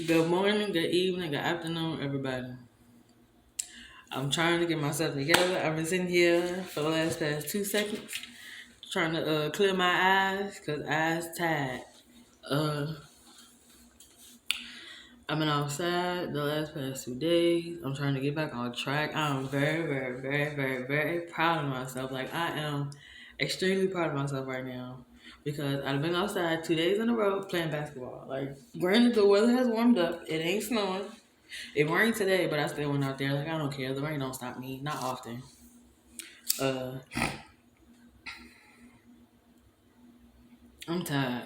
Good morning, good evening, good afternoon, everybody. I'm trying to get myself together. I've been sitting here for the past 2 seconds trying to clear my eyes because eyes tired. Uh, I've been outside the past 2 days. I'm trying to get back on track. I'm very, very, very, very, very proud of myself. Like, I am extremely proud of myself right now because I've been outside 2 days in a row playing basketball. Like, granted, the weather has warmed up. It ain't snowing. It rained today, but I still went out there. Like, I don't care. The rain don't stop me. Not often. Uh, I'm tired.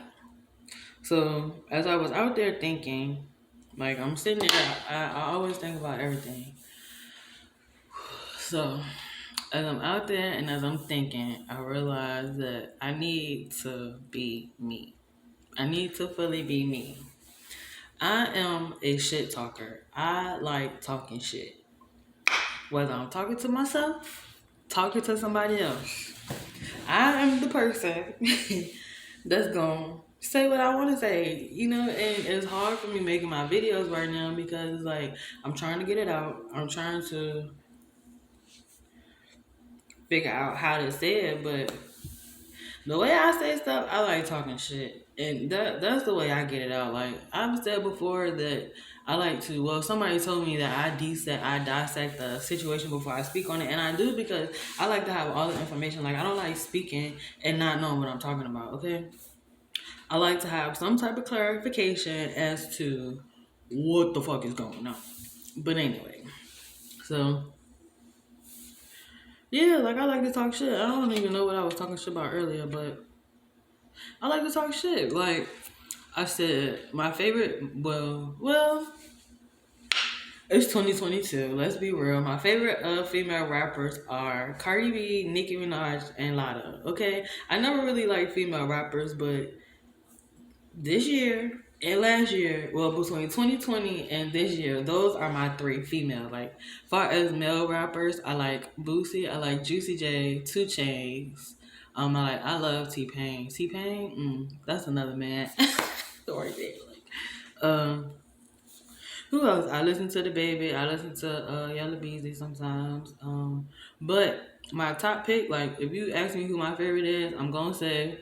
So as I was out there thinking, like I'm sitting there, I always think about everything. So as I'm out there and as I'm thinking, I realize that I need to be me. I need to fully be me. I am a shit talker. I like talking shit. Whether I'm talking to myself, talking to somebody else. I am the person that's gonna say what I want to say, and it's hard for me making my videos right now because like I'm trying to get it out. I'm trying to figure out how to say it, but the way I say stuff, I like talking shit, and that's the way I get it out. Like I've said before that I like to. Well, somebody told me that I dissect the situation before I speak on it, and I do because I like to have all the information. Like I don't like speaking and not knowing what I'm talking about. Okay. I like to have some type of clarification as to what the fuck is going on. But anyway, so yeah, like I like to talk shit. I don't even know what I was talking shit about earlier, but I like to talk shit. Like I said, my favorite, it's 2022. Let's be real. My favorite female rappers are Cardi B, Nicki Minaj, and Lada. Okay, I never really liked female rappers, but this year and last year, well, between 2020 and this year, those are my three female. Like, far as male rappers, I like Boosie, I like Juicy J, Two Chainz. I love T Pain. T Pain, that's another man. Story there. Um, who else? I listen to the baby. I listen to Yellow Beezy sometimes. But my top pick, like, if you ask me who my favorite is, I'm gonna say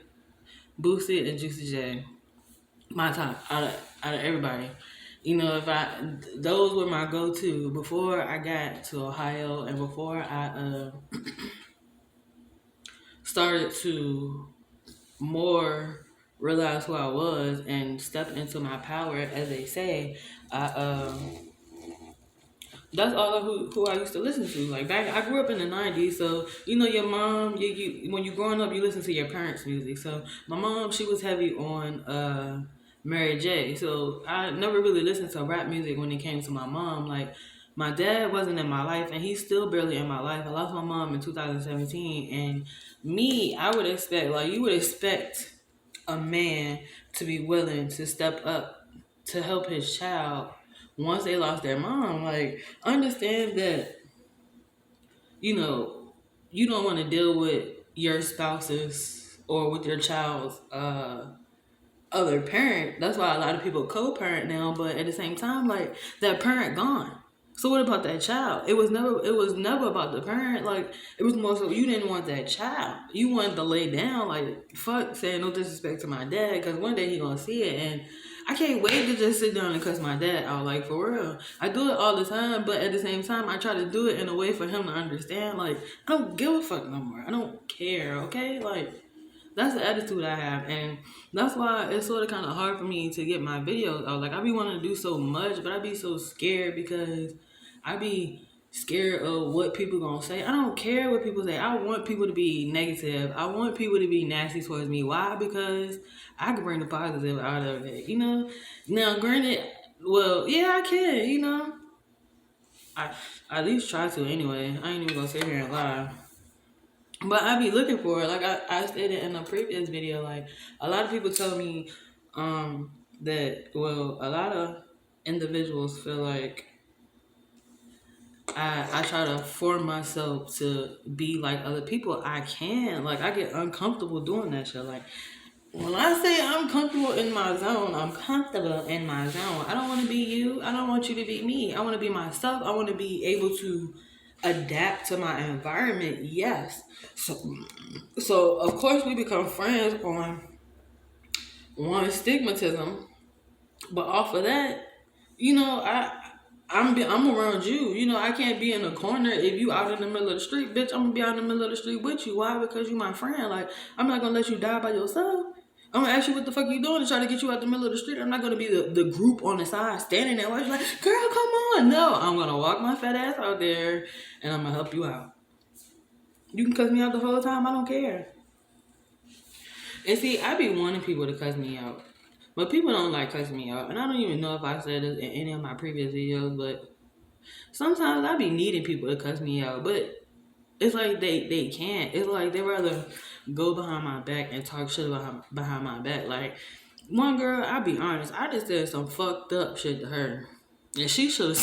Boosie and Juicy J. My top out of everybody. If those were my go to before I got to Ohio and before I started to more realize who I was and step into my power, as they say. I That's all who I used to listen to. Like back, I grew up in the '90s, so your mom, you when you growing up, you listen to your parents' music. So my mom, she was heavy on Mary J. So I never really listened to rap music when it came to my mom. Like my dad wasn't in my life, and he's still barely in my life. I lost my mom in 2017, and me, I would expect like you would expect a man to be willing to step up to help his child once they lost their mom. Like, understand that, you know, you don't want to deal with your spouse's or with your child's other parent. That's why a lot of people co-parent now, but at the same time, like that parent gone. So what about that child? It was never about the parent. Like it was more so you didn't want that child. You wanted to lay down. Like fuck saying no disrespect to my dad because one day he gonna see it and I can't wait to just sit down and cuss my dad out. Like for real, I do it all the time, but at the same time, I try to do it in a way for him to understand. Like I don't give a fuck no more. I don't care. Okay, like that's the attitude I have, and that's why it's sort of kind of hard for me to get my videos out. Like I be wanting to do so much, but I be so scared because I be scared of what people gonna say. I don't care what people say. I want people to be negative. I want people to be nasty towards me. Why? Because I can bring the positive out of it. Now granted, well, yeah, I can. I at least try to anyway. I ain't even gonna sit here and lie. But I be looking for it. Like I stated in a previous video, like a lot of people tell me that a lot of individuals feel like I try to force myself to be like other people. I can. Like I get uncomfortable doing that shit. Like When I say I'm comfortable in my zone, I'm comfortable in my zone. I don't want to be you. I don't want you to be me. I want to be myself. I want to be able to adapt to my environment. Yes. So of course we become friends on one stigmatism, but off of that, you know, I'm around you. You know, I can't be in a corner if you out in the middle of the street, bitch. I'm gonna be out in the middle of the street with you. Why? Because you my friend. Like, I'm not gonna let you die by yourself. I'm gonna ask you what the fuck you doing to try to get you out the middle of the street. I'm not gonna be the group on the side standing there watching like, girl, come on. No, I'm gonna walk my fat ass out there and I'm gonna help you out. You can cuss me out the whole time. I don't care. And see, I be wanting people to cuss me out. But people don't like cussing me out. And I don't even know if I said this in any of my previous videos, but sometimes I be needing people to cuss me out. But it's like they can't. It's like they rather go behind my back and talk shit behind my back. Like, one girl, I'll be honest, I just said some fucked up shit to her. And she should have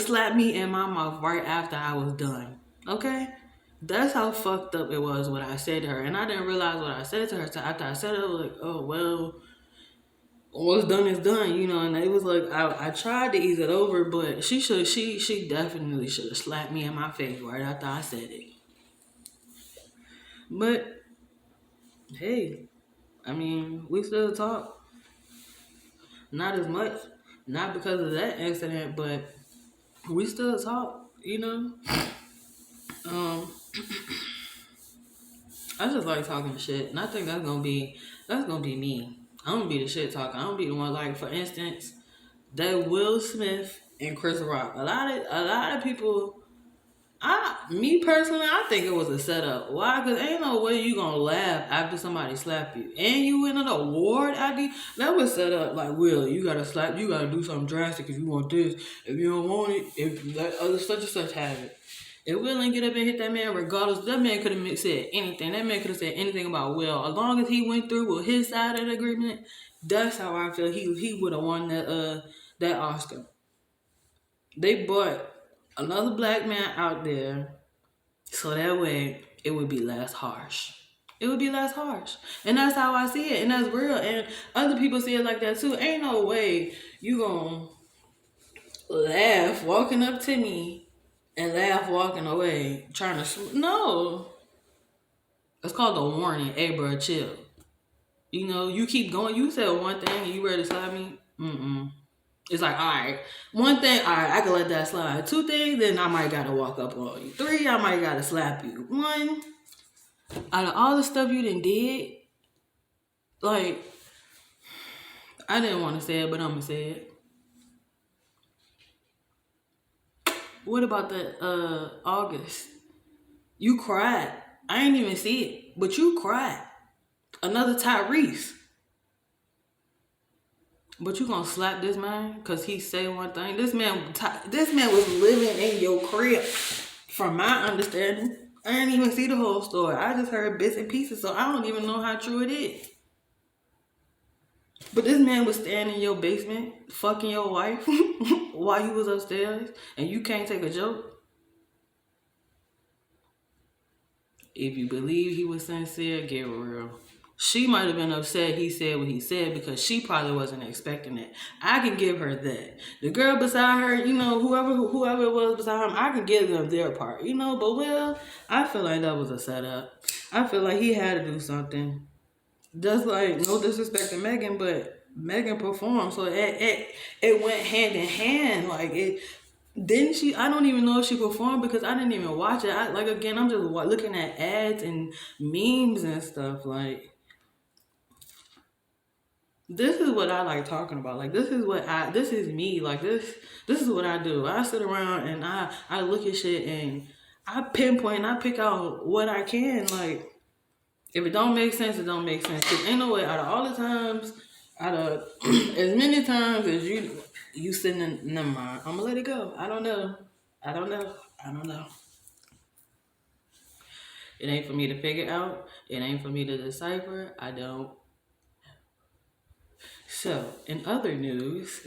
slapped me in my mouth right after I was done. Okay? That's how fucked up it was what I said to her. And I didn't realize what I said to her. So after I said it, I was like, oh, well, what's done is done, you know. And it was like, I tried to ease it over, but she definitely should have slapped me in my face right after I said it. But, hey, I mean, we still talk. Not as much. Not because of that incident, but we still talk, you know. I just like talking shit, and I think that's gonna be me. I'm gonna be the shit talker. I'm gonna be the one, like, for instance, that Will Smith and Chris Rock. A lot of people. Me personally, I think it was a setup. Why? Because ain't no way you gonna laugh after somebody slap you, and you win an award after that was set up. Like, Will, you gotta slap, you gotta do something drastic if you want this. If you don't want it, if that other such and such have it. If Will ain't get up and hit that man, regardless, that man could have said anything. That man could have said anything about Will. As long as he went through with his side of the agreement, that's how I feel he would have won that Oscar. They brought another black man out there so that way it would be less harsh. It would be less harsh. And that's how I see it. And that's real. And other people see it like that too. Ain't no way you gonna laugh walking up to me and laugh walking away trying to... No. It's called a warning. Hey, bro, chill. You know, you keep going. You said one thing and you ready to slap me? It's like, all right, one thing, all right, I can let that slide. Two things, then I might gotta walk up on you. Three, I might gotta slap you. One, out of all the stuff you done did, like, I didn't want to say it, but I'm gonna say it. What about that August? You cried. I ain't even see it, but you cried. Another Tyrese. But you gonna slap this man because he said one thing? This man was living in your crib, from my understanding. I didn't even see the whole story. I just heard bits and pieces, so I don't even know how true it is. But this man was staying in your basement, fucking your wife while you was upstairs, and you can't take a joke? If you believe he was sincere, get real. She might have been upset he said what he said because she probably wasn't expecting it. I can give her that. The girl beside her, you know, whoever it was beside him, I can give them their part, you know. But Will, I feel like that was a setup. I feel like he had to do something. Just like, no disrespect to Megan, but Megan performed, so it went hand in hand. Like, it didn't she? I don't even know if she performed because I didn't even watch it. I'm just looking at ads and memes and stuff. Like, this is what I like talking about. Like, this is me. Like, this is what I do. I sit around and I look at shit and I pinpoint and I pick out what I can. Like, if it don't make sense, it don't make sense. Cause ain't no way out of all the times, out of as many times as you sitting in, never mind. I'm gonna let it go. I don't know. It ain't for me to figure out. It ain't for me to decipher. I don't. So, in other news,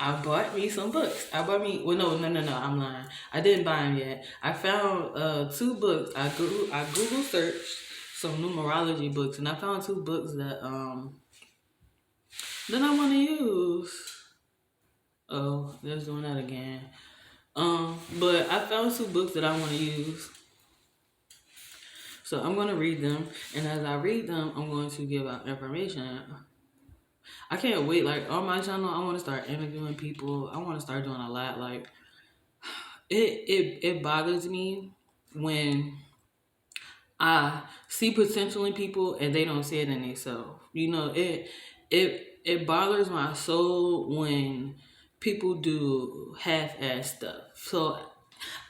I bought me some books. No, I'm lying. I didn't buy them yet. I found 2 books. I Google searched some numerology books, and I found 2 books that I want to use. Oh, there's doing that again. But I found 2 books that I want to use. So I'm going to read them. And as I read them, I'm going to give out information. I can't wait. Like, on my channel, I want to start interviewing people. I want to start doing a lot. Like, it bothers me when I see potential in people and they don't see it in themselves. You know, it bothers my soul when people do half-ass stuff. So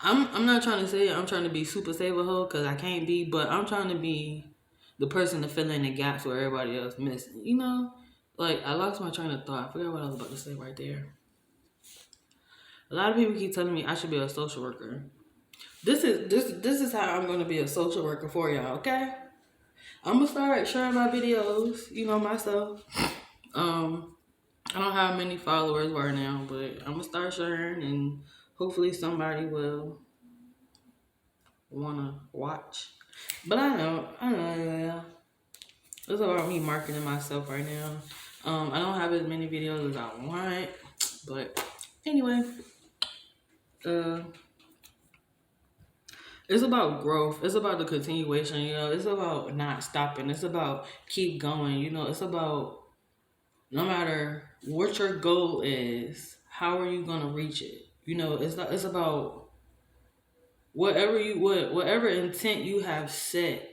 I'm not trying to say I'm trying to be super saver hoe, because I can't be, but I'm trying to be the person to fill in the gaps where everybody else missing. You know, like, I lost my train of thought. I forgot what I was about to say right there. A lot of people keep telling me I should be a social worker. This is how I'm gonna be a social worker for y'all. Okay, I'm gonna start sharing my videos. You know, myself. I don't have many followers right now, but I'm gonna start sharing, and hopefully somebody will wanna watch. But I know, yeah. It's about me marketing myself right now. I don't have as many videos as I want, but anyway, it's about growth. It's about the continuation. You know, it's about not stopping. It's about keep going. You know, it's about no matter what your goal is, how are you gonna reach it? You know, it's about whatever intent you have set.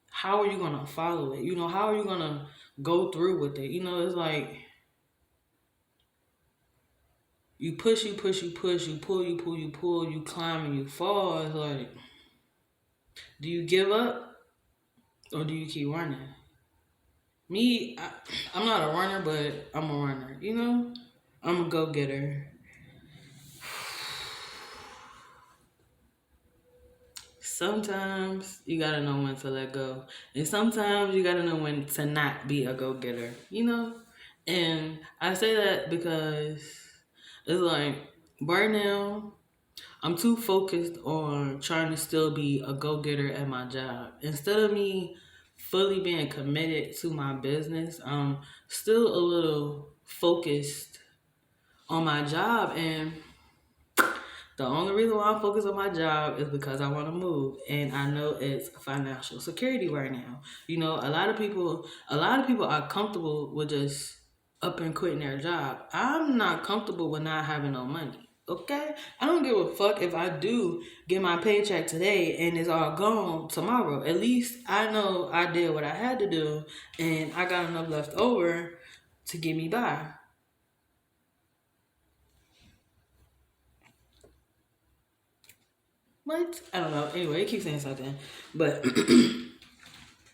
How are you gonna follow it? You know, how are you gonna go through with it? You know, it's like you push, you push, you push, you pull, you pull, you pull, you climb and you fall. It's like, do you give up or do you keep running? Me, I'm not a runner, but I'm a runner. You know, I'm a go-getter. Sometimes you gotta know when to let go, and sometimes you gotta know when to not be a go-getter. You know, and I say that because it's like right now I'm too focused on trying to still be a go-getter at my job. Instead of me fully being committed to my business, I'm still a little focused on my job. And the only reason why I'm focused on my job is because I want to move. And I know it's financial security right now. You know, a lot of people are comfortable with just up and quitting their job. I'm not comfortable with not having no money. Okay? I don't give a fuck if I do get my paycheck today and it's all gone tomorrow. At least I know I did what I had to do and I got enough left over to get me by. What? I don't know. Anyway, it keeps saying something. But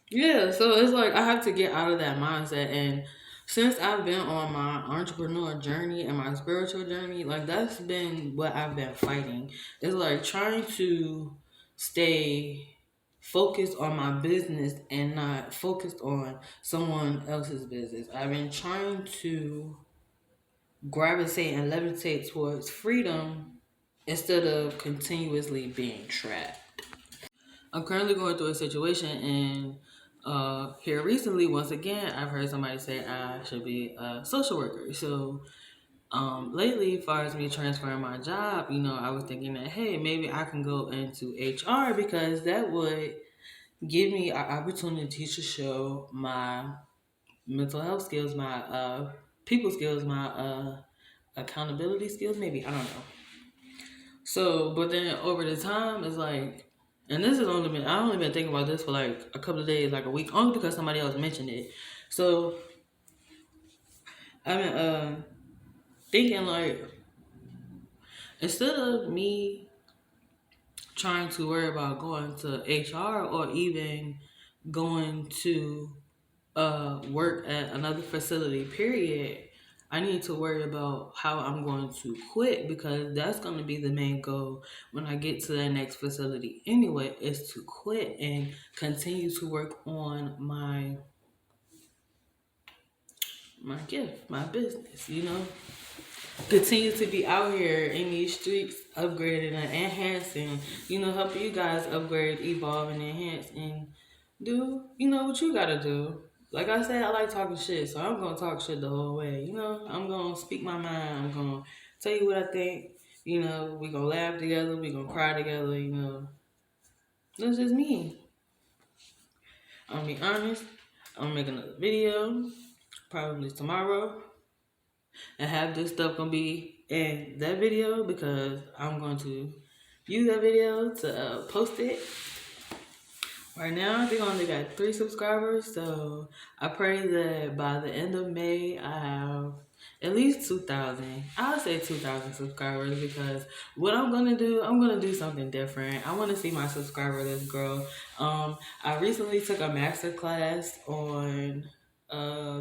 yeah, so it's like I have to get out of that mindset. And since I've been on my entrepreneur journey and my spiritual journey, like, that's been what I've been fighting. It's like trying to stay focused on my business and not focused on someone else's business. I've been trying to gravitate and levitate towards freedom instead of continuously being trapped. I'm currently going through a situation, and here recently, once again, I've heard somebody say I should be a social worker. So lately, as far as me transferring my job, you know, I was thinking that, hey, maybe I can go into HR, because that would give me an opportunity to show my mental health skills, my people skills, my accountability skills, maybe, I don't know. So, but then over the time, it's like, and this has only been, I only been thinking about this for like a couple of days, like a week, only because somebody else mentioned it. So, I've been thinking, like, instead of me trying to worry about going to HR or even going to work at another facility, period, I need to worry about how I'm going to quit, because that's going to be the main goal when I get to that next facility anyway, is to quit and continue to work on my gift, my business, you know? Continue to be out here in these streets, upgrading and enhancing, you know, helping you guys upgrade, evolve, and enhance, and do, what you gotta do. Like I said, I like talking shit, so I'm gonna talk shit the whole way. I'm gonna speak my mind. I'm gonna tell you what I think. We gonna laugh together. We gonna cry together. That's just me. I'm gonna be honest. I'm gonna make another video probably tomorrow and have this stuff gonna be in that video because I'm going to use that video to post it. Right now, I think I only got 3 subscribers, so I pray that by the end of May, I have at least 2,000. I'll say 2,000 subscribers because what I'm gonna do something different. I want to see my subscriber list grow. I recently took a master class on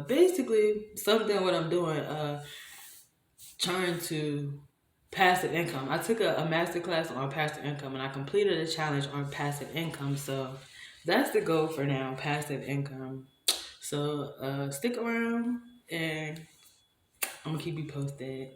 basically something what I'm doing, trying to passive income. I took a master class on passive income and I completed a challenge on passive income. So that's the goal for now, passive income. So stick around and I'm gonna keep you posted.